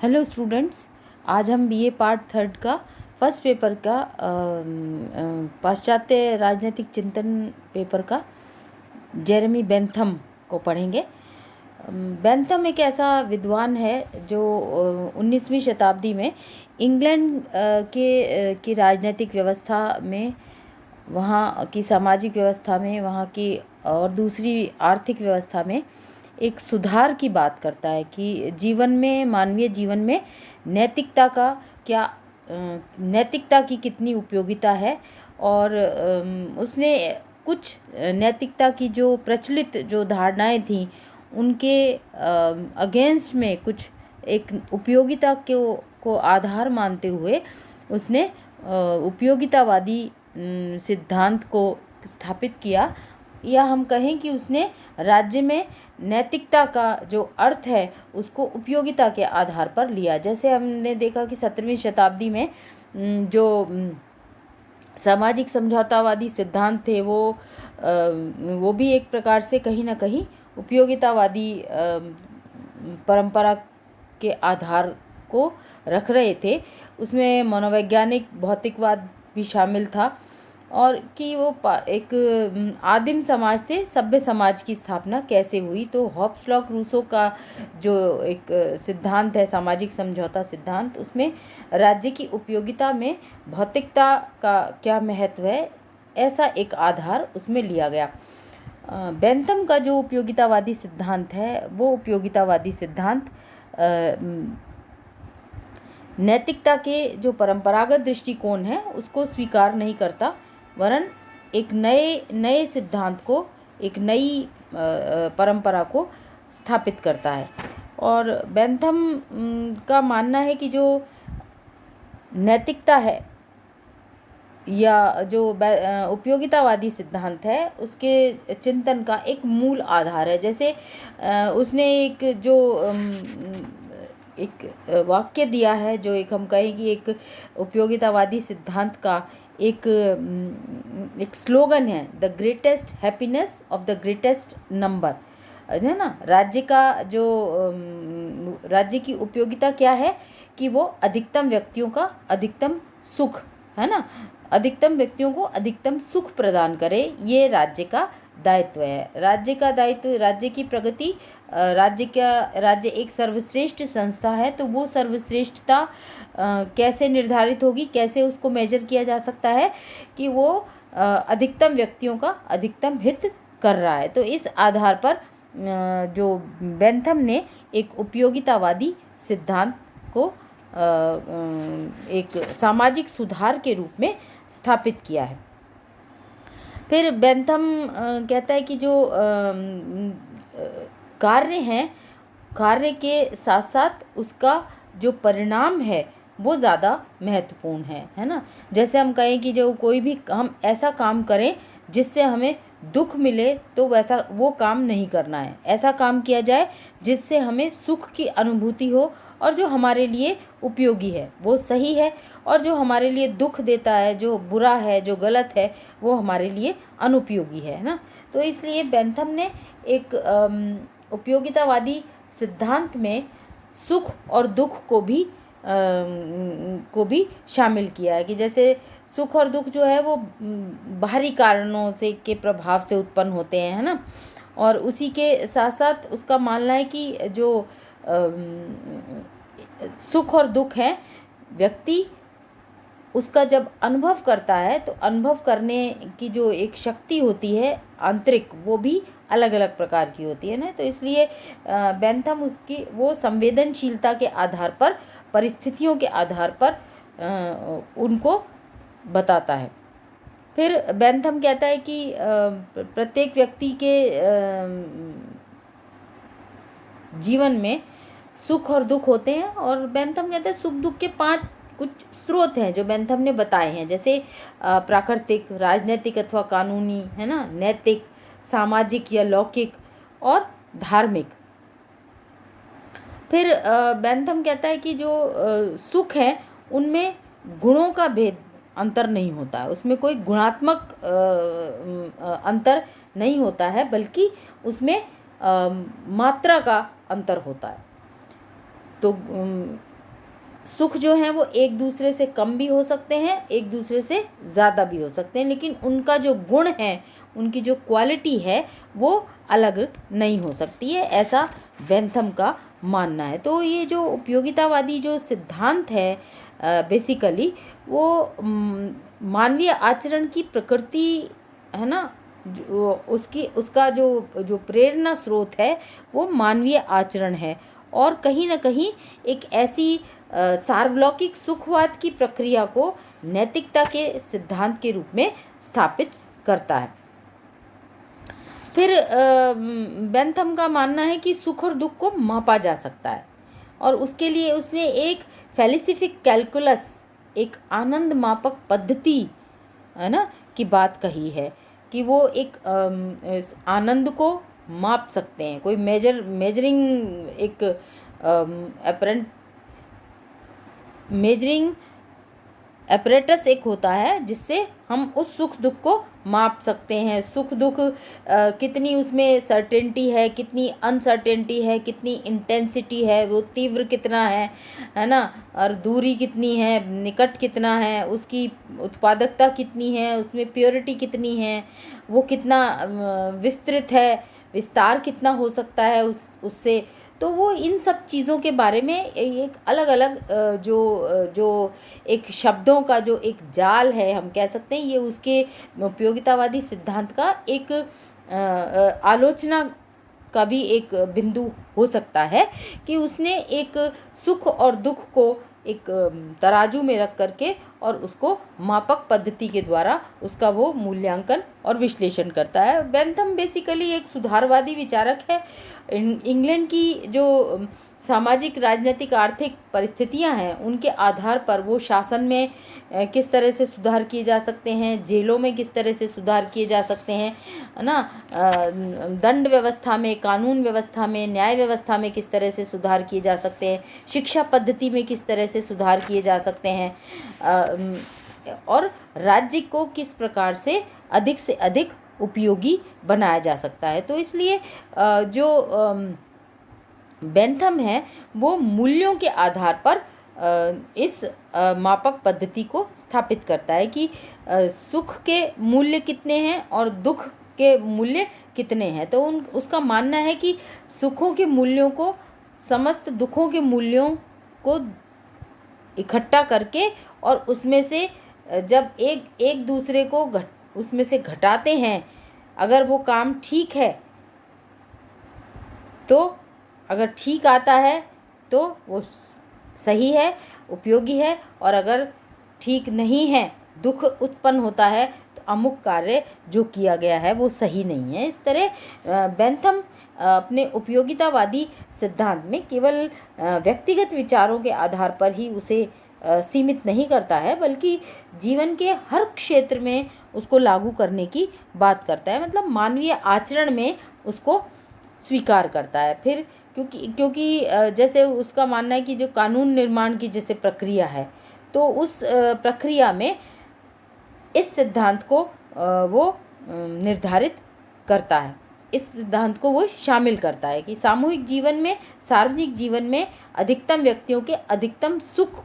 Hello students, आज हम BA part third का फर्स्ट पेपर का पाश्चात्य राजनीतिक चिंतन पेपर का जेरेमी बेंथम को पढ़ेंगे। बेंथम एक ऐसा विद्वान है जो 19वीं शताब्दी में इंग्लैंड की राजनीतिक व्यवस्था में, वहाँ की सामाजिक व्यवस्था में, वहाँ की और दूसरी आर्थिक व्यवस्था में एक सुधार की बात करता है कि जीवन में, मानवीय जीवन में नैतिकता का क्या, नैतिकता की कितनी उपयोगिता है। और उसने कुछ नैतिकता की जो प्रचलित जो धारणाएं थीं उनके अगेंस्ट में कुछ एक उपयोगिता को आधार मानते हुए उसने उपयोगितावादी सिद्धांत को स्थापित किया, या हम कहें कि उसने राज्य में नैतिकता का जो अर्थ है उसको उपयोगिता के आधार पर लिया। जैसे हमने देखा कि 17वीं शताब्दी में जो सामाजिक समझौतावादी सिद्धांत थे वो भी एक प्रकार से कहीं ना कहीं उपयोगितावादी परंपरा के आधार को रख रहे थे। उसमें मनोवैज्ञानिक भौतिकवाद भी शामिल था, और कि वो एक आदिम समाज से सभ्य समाज की स्थापना कैसे हुई। तो हॉब्स लॉक रूसो का जो एक सिद्धांत है, सामाजिक समझौता सिद्धांत, उसमें राज्य की उपयोगिता में भौतिकता का क्या महत्व है, ऐसा एक आधार उसमें लिया गया। बेंथम का जो उपयोगितावादी सिद्धांत है, वो उपयोगितावादी सिद्धांत नैतिकता के जो परंपरागत दृष्टिकोण है उसको स्वीकार नहीं करता, वरन एक नए सिद्धांत को, एक नई परंपरा को स्थापित करता है। और बेंथम का मानना है कि जो नैतिकता है या जो उपयोगितावादी सिद्धांत है उसके चिंतन का एक मूल आधार है। जैसे उसने एक वाक्य दिया है, जो एक हम कहें कि एक उपयोगितावादी सिद्धांत का एक स्लोगन है, the greatest happiness of the greatest number, है ना। राज्य की उपयोगिता क्या है कि वो अधिकतम व्यक्तियों का अधिकतम सुख, है ना, अधिकतम व्यक्तियों को अधिकतम सुख प्रदान करे, ये राज्य का दायित्व है। राज्य का दायित्व, राज्य की प्रगति, राज्य एक सर्वश्रेष्ठ संस्था है, तो वो सर्वश्रेष्ठता कैसे निर्धारित होगी, कैसे उसको मेजर किया जा सकता है कि वो अधिकतम व्यक्तियों का अधिकतम हित कर रहा है। तो इस आधार पर जो बेंथम ने एक उपयोगितावादी सिद्धांत को एक सामाजिक सुधार के रूप में स्थापित किया है। फिर बेंथम कहता है कि जो कार्य हैं, कार्य के साथ साथ उसका जो परिणाम है वो ज़्यादा महत्वपूर्ण है ना। जैसे हम कहें कि जो कोई भी हम ऐसा काम करें जिससे हमें दुख मिले, तो वैसा वो काम नहीं करना है। ऐसा काम किया जाए जिससे हमें सुख की अनुभूति हो, और जो हमारे लिए उपयोगी है वो सही है, और जो हमारे लिए दुख देता है, जो बुरा है, जो गलत है, वो हमारे लिए अनुपयोगी है ना। तो इसलिए बेंथम ने एक उपयोगितावादी सिद्धांत में सुख और दुख को भी शामिल किया है, कि जैसे सुख और दुख जो है वो बाहरी कारणों से के प्रभाव से उत्पन्न होते हैं, है ना। और उसी के साथ साथ उसका मानना है कि जो सुख और दुख है, व्यक्ति उसका जब अनुभव करता है तो अनुभव करने की जो एक शक्ति होती है आंतरिक, वो भी अलग अलग प्रकार की होती है ना। तो इसलिए बेंथम उसकी वो संवेदनशीलता के आधार पर, परिस्थितियों के आधार पर उनको बताता है। फिर बेंथम कहता है कि प्रत्येक व्यक्ति के जीवन में सुख और दुख होते हैं, और बेंथम कहते हैं सुख दुख के 5 कुछ स्रोत हैं जो बेंथम ने बताए हैं। जैसे प्राकृतिक, राजनीतिक अथवा कानूनी, है ना, नैतिक, सामाजिक या लौकिक, और धार्मिक। फिर बेंथम कहता है कि जो सुख है उनमें गुणों का भेद, अंतर नहीं होता है, उसमें कोई गुणात्मक अंतर नहीं होता है, बल्कि उसमें मात्रा का अंतर होता है। तो सुख जो हैं वो एक दूसरे से कम भी हो सकते हैं, एक दूसरे से ज़्यादा भी हो सकते हैं, लेकिन उनका जो गुण है, उनकी जो क्वालिटी है वो अलग नहीं हो सकती है, ऐसा बेंथम का मानना है। तो ये जो उपयोगितावादी जो सिद्धांत है बेसिकली वो मानवीय आचरण की प्रकृति है ना, जो उसका जो जो प्रेरणा स्रोत है वो मानवीय आचरण है, और कहीं ना कहीं एक ऐसी सार्वलौकिक सुखवाद की प्रक्रिया को नैतिकता के सिद्धांत के रूप में स्थापित करता है। फिर बेंथम का मानना है कि सुख और दुख को मापा जा सकता है, और उसके लिए उसने एक फेलिसिफिक कैलकुलस, एक आनंद मापक पद्धति है ना की बात कही है, कि वो एक इस आनंद को माप सकते हैं, कोई मेजरिंग एक मेजरिंग एपरेटस एक होता है जिससे हम उस सुख दुख को माप सकते हैं। सुख दुख कितनी उसमें सर्टेनिटी है, कितनी अनसर्टेनिटी है, कितनी इंटेंसिटी है, वो तीव्र कितना है ना, और दूरी कितनी है, निकट कितना है, उसकी उत्पादकता कितनी है, उसमें प्योरिटी कितनी है, वो कितना विस्तृत है, विस्तार कितना हो सकता है उससे। तो वो इन सब चीज़ों के बारे में एक अलग अलग जो एक शब्दों का जो एक जाल है हम कह सकते हैं, ये उसके उपयोगितावादी सिद्धांत का एक आलोचना का भी एक बिंदु हो सकता है, कि उसने एक सुख और दुख को एक तराजू में रख करके और उसको मापक पद्धति के द्वारा उसका वो मूल्यांकन और विश्लेषण करता है। बेंथम बेसिकली एक सुधारवादी विचारक है। इंग्लैंड की जो सामाजिक, राजनीतिक, आर्थिक परिस्थितियां हैं उनके आधार पर वो शासन में किस तरह से सुधार किए जा सकते हैं, जेलों में किस तरह से सुधार किए जा सकते हैं, है ना, दंड व्यवस्था में, कानून व्यवस्था में, न्याय व्यवस्था में किस तरह से सुधार किए जा सकते हैं, शिक्षा पद्धति में किस तरह से सुधार किए जा सकते हैं, और राज्य को किस प्रकार से अधिक उपयोगी बनाया जा सकता है। तो इसलिए जो बेंथम है वो मूल्यों के आधार पर इस मापक पद्धति को स्थापित करता है कि सुख के मूल्य कितने हैं और दुख के मूल्य कितने हैं। तो उसका मानना है कि सुखों के मूल्यों को समस्त दुखों के मूल्यों को इकट्ठा करके और उसमें से जब एक दूसरे को उसमें से घटाते हैं, अगर वो काम ठीक है तो अगर ठीक आता है तो वो सही है, उपयोगी है, और अगर ठीक नहीं है, दुख उत्पन्न होता है, तो अमुक कार्य जो किया गया है वो सही नहीं है। इस तरह बेंथम अपने उपयोगितावादी सिद्धांत में केवल व्यक्तिगत विचारों के आधार पर ही उसे सीमित नहीं करता है, बल्कि जीवन के हर क्षेत्र में उसको लागू करने की बात करता है, मतलब मानवीय आचरण में उसको स्वीकार करता है। फिर क्योंकि जैसे उसका मानना है कि जो कानून निर्माण की जैसे प्रक्रिया है, तो उस प्रक्रिया में इस सिद्धांत को वो निर्धारित करता है, इस सिद्धांत को वो शामिल करता है कि सामूहिक जीवन में, सार्वजनिक जीवन में अधिकतम व्यक्तियों के अधिकतम सुख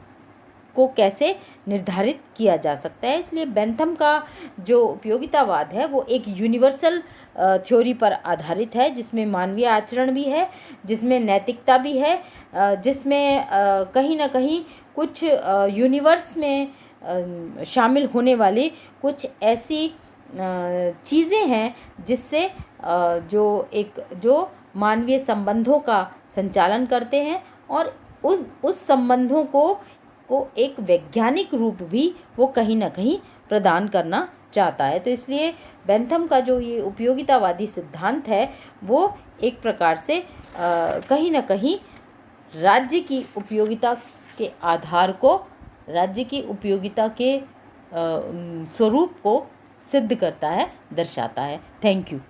को कैसे निर्धारित किया जा सकता है। इसलिए बेंथम का जो उपयोगितावाद है वो एक यूनिवर्सल थ्योरी पर आधारित है, जिसमें मानवीय आचरण भी है, जिसमें नैतिकता भी है, जिसमें कहीं ना कहीं कुछ यूनिवर्स में शामिल होने वाली कुछ ऐसी चीज़ें हैं जिससे जो मानवीय संबंधों का संचालन करते हैं, और उस संबंधों को एक वैज्ञानिक रूप भी वो कहीं ना कहीं प्रदान करना चाहता है। तो इसलिए बेंथम का जो ये उपयोगितावादी सिद्धांत है वो एक प्रकार से कहीं ना कहीं राज्य की उपयोगिता के आधार को, राज्य की उपयोगिता के स्वरूप को सिद्ध करता है, दर्शाता है। Thank you.